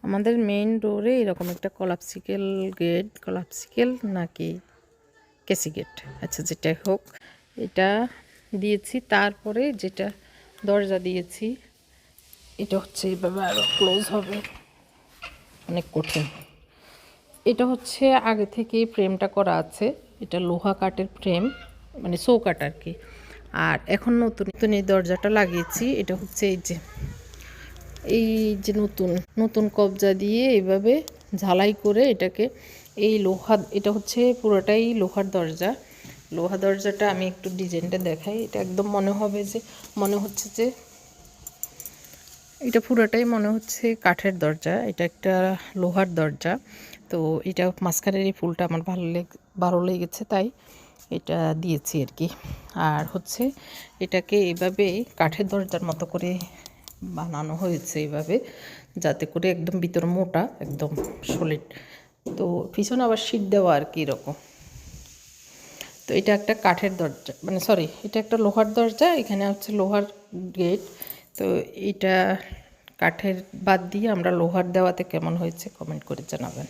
আমাদের মেইন ডোরে এরকম একটা কলাপসিকেল গেট, কলাপসিকেল নাকি কেসি গেট, আচ্ছা যেটাই হোক এটা দিয়েছি। তারপরে যেটা দরজা দিয়েছি এটা হচ্ছে এভাবে আরও ক্লোজ হবে, অনেক কঠিন। এটা হচ্ছে আগে থেকেই ফ্রেমটা করা আছে, এটা লোহা কাঠের ফ্রেম, মানে চৌকাঠ আর কি। আর এখন নতুন নতুন এই দরজাটা লাগিয়েছি, এটা হচ্ছে এই যে নতুন নতুন কবজা দিয়ে এইভাবে ঝালাই করে এটাকে এই লোহা, এটা হচ্ছে পুরোটাই লোহার দরজা। লোহা দরজাটা আমি একটু ডিজাইনটা দেখাই, এটা একদম মনে হচ্ছে যে এটা পুরোটাই মনে হচ্ছে কাঠের দরজা, এটা একটা লোহার দরজা। তো এটা মাঝখানের এই ফুলটা আমার ভালো লেগেছে, তাই এটা দিয়েছি আর কি। আর হচ্ছে এটাকে এইভাবে কাঠের দরজার মতো করে বানানো হয়েছে এইভাবে, যাতে করে একদম ভিতর মোটা, একদম সলিড। তো পিছনে আবার শীট দেওয়া আর কি এরকম। তো এটা একটা কাঠের দরজা, মানে সরি, এটা একটা লোহার দরজা, এখানে হচ্ছে লোহার গেট। তো এটা কাঠের বাদ দিয়ে আমরা লোহার দেওয়াতে কেমন হয়েছে কমেন্ট করে জানাবেন।